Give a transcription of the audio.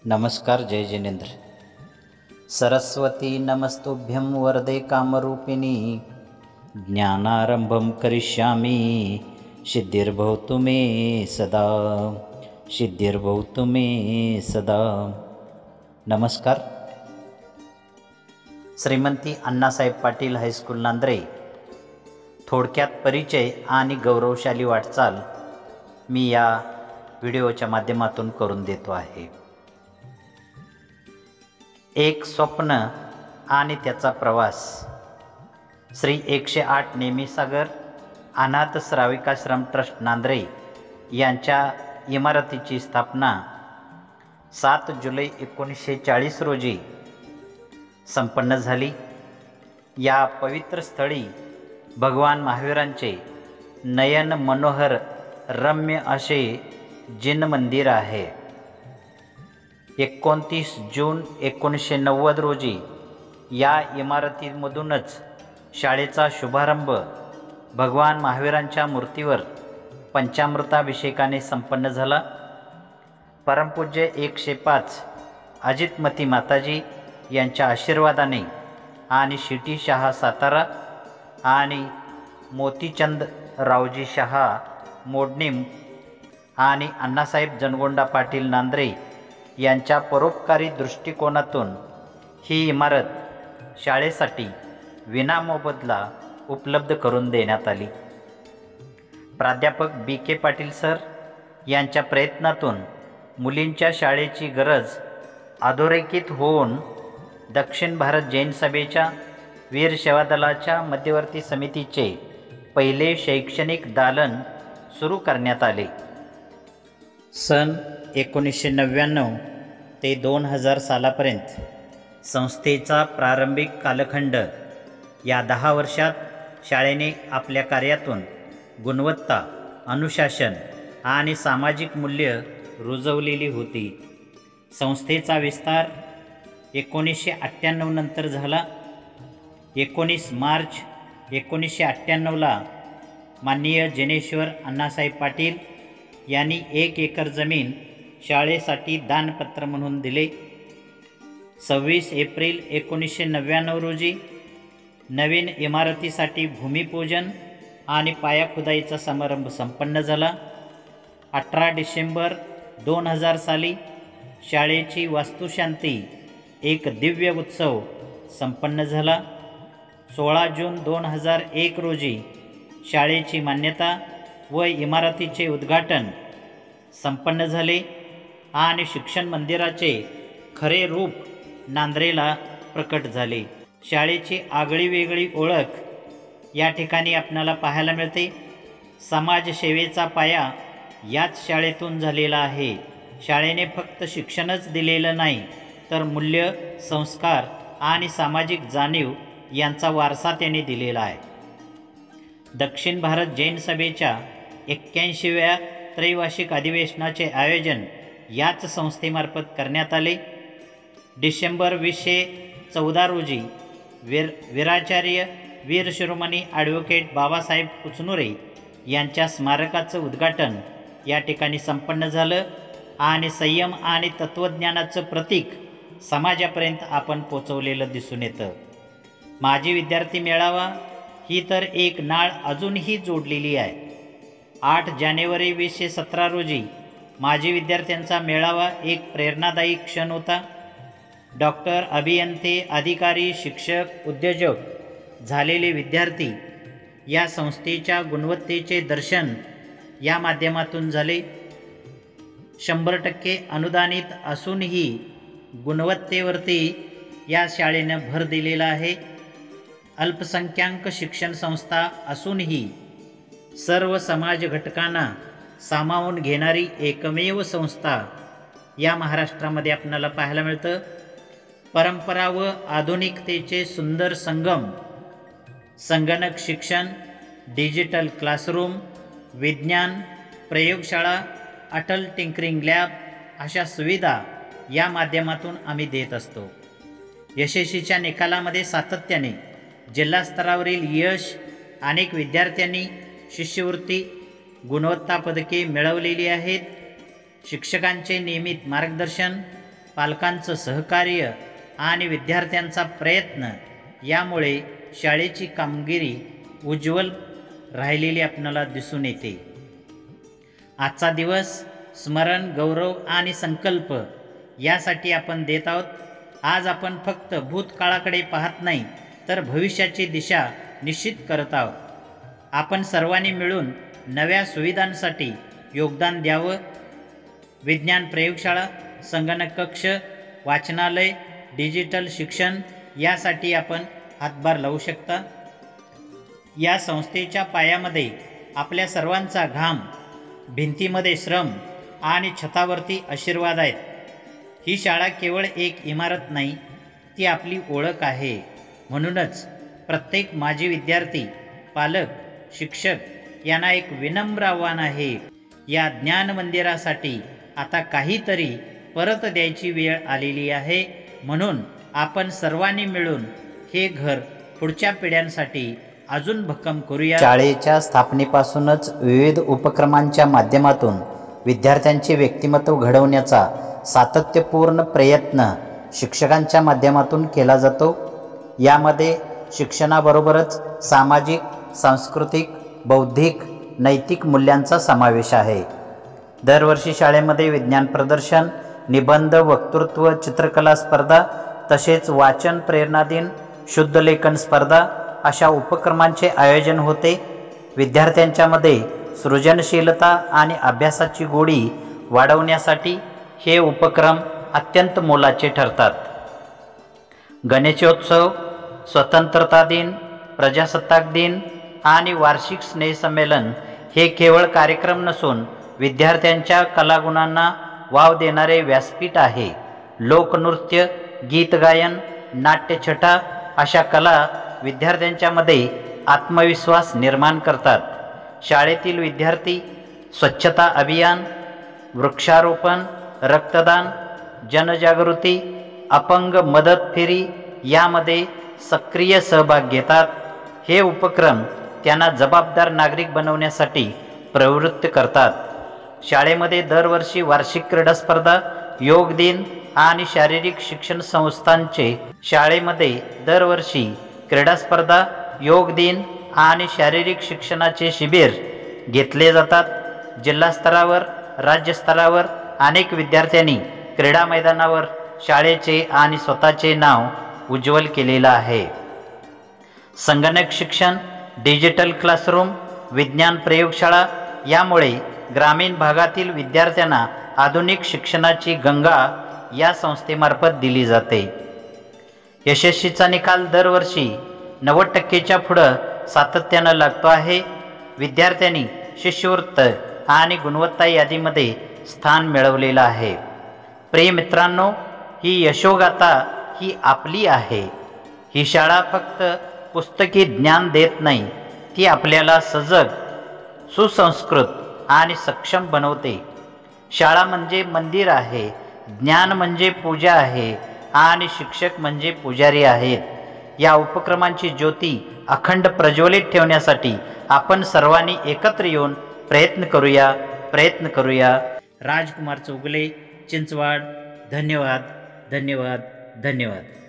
नमस्कार, जय जिनेंद्र। सरस्वती नमस्तुभ्यं वरदे कामरूपिणी, ज्ञानारंभं करिष्यामि, सिद्धिर्भवतु मे सदा, सिद्धिर्भवतु मे सदा। नमस्कार। श्रीमंती अण्णासाहेब पाटील हायस्कूल नांद्रे, थोडक्यात परिचय आणि गौरवशाली वाटचाल मी या व्हिडिओच्या माध्यमातून करून देतो आहे। एक स्वप्न आणि त्याचा प्रवास। श्री 108 नेमिसागर अनाथ श्राविकाश्रम ट्रस्ट नांद्रे यांच्या इमारतीची स्थापना 7 जुलै 1940 रोजी संपन्न झाली। या पवित्र स्थळी भगवान महावीरांचे नयन मनोहर रम्य असे जिन मंदिर आहे। 29 जून 1990 रोजी या इमारतीमधूनच शाळेचा शुभारंभ भगवान महावीरांच्या मूर्तीवर पंचामृताभिषेकाने संपन्न झाला। परमपूज्य 105 अजितमती माताजी यांच्या आशीर्वादाने आणि शिटी शहा सातारा आणि मोतीचंद रावजी शहा मोडणीम आणि अण्णासाहेब जनगोंडा पाटील नांद्रे यांच्या परोपकारी दृष्टिकोनातून ही इमारत शाळेसाठी विनामोबदला उपलब्ध करून देण्यात आली। प्राध्यापक BK पाटील सर यांच्या प्रयत्नातून मुलींच्या शाळेची गरज अधोरेखित होऊन दक्षिण भारत जैन सभेच्या वीर सेवा दलाच्या मध्यवर्ती समितीचे पहिले शैक्षणिक दालन सुरू करण्यात आले। सन 1999 ते 2000 सालापर्यंत संस्थेचा प्रारंभिक कालखंड। या 10 वर्षात शाळेने आपल्या कार्यातून गुणवत्ता, अनुशासन आणि सामाजिक मूल्य रुजवलेली होती। संस्थेचा विस्तार 1998 नंतर झाला। 19 मार्च 1998ला माननीय जिनेश्वर अण्णासाहेब पाटील यांनी 1 एकर जमीन शाळेसाठी दानपत्र म्हणून दिले। 26 एप्रिल 1999 रोजी नवीन इमारतीसाठी भूमिपूजन आणि पायाखुदाईचा समारंभ संपन्न झाला। 18 डिसेंबर 2000 साली शाळेची वास्तुशांती एक दिव्य उत्सव संपन्न झाला। 16 जून 2001 रोजी शाळेची मान्यता व इमारतीचे उद्घाटन संपन्न झाले आणि शिक्षण मंदिराचे खरे रूप नांद्रेला प्रकट झाले। शाळेची आगळी वेगळी ओळख या ठिकाणी आपल्याला पाहायला मिळते। समाजसेवेचा पाया याच शाळेतून झालेला आहे। शाळेने फक्त शिक्षणच दिलेलं नाही, तर मूल्य, संस्कार आणि सामाजिक जाणीव यांचा वारसा त्याने दिलेला आहे। दक्षिण भारत जैन सभेच्या 81व्या त्रैवार्षिक अधिवेशनाचे आयोजन याच संस्थेमार्फत करण्यात आले। डिसेंबर 2014 रोजी वीराचार्य वीर शिरोमणी ॲडव्होकेट बाबासाहेब कुचनुरे यांच्या स्मारकाचं उद्घाटन या ठिकाणी संपन्न झालं आणि संयम आणि तत्त्वज्ञानाचं प्रतीक समाजापर्यंत आपण पोचवलेलं दिसून येतं। माजी विद्यार्थी मेळावा ही तर एक नाळ अजूनही जोडलेली आहे। 8 जानेवारी 2017 रोजी माजी विद्यार्थ्यांचा मेळावा एक प्रेरणादायी क्षण होता। डॉक्टर, अभियंते, अधिकारी, शिक्षक, उद्योजक झालेले विद्यार्थी या संस्थेच्या गुणवत्तेचे दर्शन या माध्यमातून झाले। 100% अनुदानित असूनही गुणवत्तेवरती या शाळेनं भर दिलेला आहे। अल्पसंख्याक शिक्षण संस्था असूनही सर्व समाज घटकांना सामावून घेणारी एकमेव संस्था या महाराष्ट्रामध्ये आपल्याला पाहायला मिळतं। परंपरा व आधुनिकतेचे सुंदर संगम, संगणक शिक्षण, डिजिटल क्लासरूम, विज्ञान प्रयोगशाळा, अटल टिंकरिंग लॅब अशा सुविधा या माध्यमातून आम्ही देत असतो। यशस्वीच्या निकालामध्ये सातत्याने जिल्हा स्तरावरील यश, अनेक विद्यार्थ्यांनी शिष्यवृत्ती, गुणवत्ता पदके मिळवलेली आहेत। शिक्षकांचे नियमित मार्गदर्शन, पालकांचं सहकार्य आणि विद्यार्थ्यांचा प्रयत्न यामुळे शाळेची कामगिरी उज्ज्वल राहिलेली आपल्याला दिसून येते। आजचा दिवस स्मरण, गौरव आणि संकल्प यासाठी आपण देत आहोत। आज आपण फक्त भूतकाळाकडे पाहत नाही तर भविष्याची दिशा निश्चित करत आहोत। आपण सर्वांनी मिळून नव्या सुविधांसाठी योगदान द्यावं। विज्ञान प्रयोगशाळा, संगणक कक्ष, वाचनालय, डिजिटल शिक्षण यासाठी आपण हातभार लावू शकता। या संस्थेच्या पायामध्ये आपल्या सर्वांचा घाम, भिंतीमध्ये श्रम आणि छतावरती आशीर्वाद आहेत। ही शाळा केवळ एक इमारत नाही, ती आपली ओळख आहे। म्हणूनच प्रत्येक माजी विद्यार्थी, पालक, शिक्षक यांना एक विनम्र आव्हान आहे, या ज्ञान मंदिरासाठी आता काहीतरी परत द्यायची वेळ आलेली आहे। म्हणून आपण सर्वांनी मिळून हे घर पुढच्या पिढ्यांसाठी अजून भक्कम करूया। शाळेच्या स्थापनेपासूनच विविध उपक्रमांच्या माध्यमातून विद्यार्थ्यांचे व्यक्तिमत्व घडवण्याचा सातत्यपूर्ण प्रयत्न शिक्षकांच्या माध्यमातून केला जातो। यामध्ये शिक्षणाबरोबरच सामाजिक, सांस्कृतिक, बौद्धिक, नैतिक मूल्यांचा समावेश आहे। दरवर्षी शाळेमध्ये विज्ञान प्रदर्शन, निबंध, वक्तृत्व, चित्रकला स्पर्धा तसेच वाचन प्रेरणा दिन, शुद्ध लेखन स्पर्धा अशा उपक्रमांचे आयोजन होते। विद्यार्थ्यांच्यामध्ये सृजनशीलता आणि अभ्यासाची गोडी वाढवण्यासाठी हे उपक्रम अत्यंत मोलाचे ठरतात। गणेशोत्सव, स्वतंत्रता दिन, प्रजासत्ताक दिन आणि वार्षिक स्नेहसंमेलन हे केवळ कार्यक्रम नसून विद्यार्थ्यांच्या कलागुणांना वाव देणारे व्यासपीठ आहे। लोकनृत्य, गीतगायन, नाट्यछटा अशा कला विद्यार्थ्यांच्यामध्ये आत्मविश्वास निर्माण करतात। शाळेतील विद्यार्थी स्वच्छता अभियान, वृक्षारोपण, रक्तदान, जनजागृती, अपंग मदत फेरी यामध्ये सक्रिय सहभाग घेतात। हे उपक्रम त्यांना जबाबदार नागरिक बनवण्यासाठी प्रवृत्त करतात। शाळेमध्ये दरवर्षी वार्षिक क्रीडा स्पर्धा, योग दिन आणि शारीरिक शिक्षण संस्थांचे क्रीडा स्पर्धा, योग दिन आणि शारीरिक शिक्षणाचे शिबिर घेतले जातात। जिल्हा स्तरावर, राज्य स्तरावर अनेक विद्यार्थ्यांनी क्रीडा मैदानावर शाळेचे आणि स्वतःचे नाव उज्ज्वल केलेलं आहे। संगणक शिक्षण, डिजिटल क्लासरूम, विज्ञान प्रयोगशाळा यामुळे ग्रामीण भागातील विद्यार्थ्यांना आधुनिक शिक्षणाची गंगा या संस्थेमार्फत दिली जाते। यशस्वीचा निकाल दरवर्षी 90% पुढं सातत्यानं लागतो आहे। विद्यार्थ्यांनी शिष्यवृत्ती आणि गुणवत्ता यादीमध्ये स्थान मिळवलेलं आहे। प्रिय मित्रांनो, ही यशोगाथा ही आपली आहे। ही शाळा फक्त पुस्तकी ज्ञान देत नाही, ती आपल्याला सजग, सुसंस्कृत आणि सक्षम बनवते। शाळा म्हणजे मंदिर आहे, ज्ञान म्हणजे पूजा आहे आणि शिक्षक म्हणजे पुजारी आहेत। या उपक्रमांची ज्योती अखंड प्रज्वलित ठेवण्यासाठी आपण सर्वांनी एकत्र येऊन प्रयत्न करूया। राजकुमार चौगुले, चिंचवाड। धन्यवाद, धन्यवाद, धन्यवाद।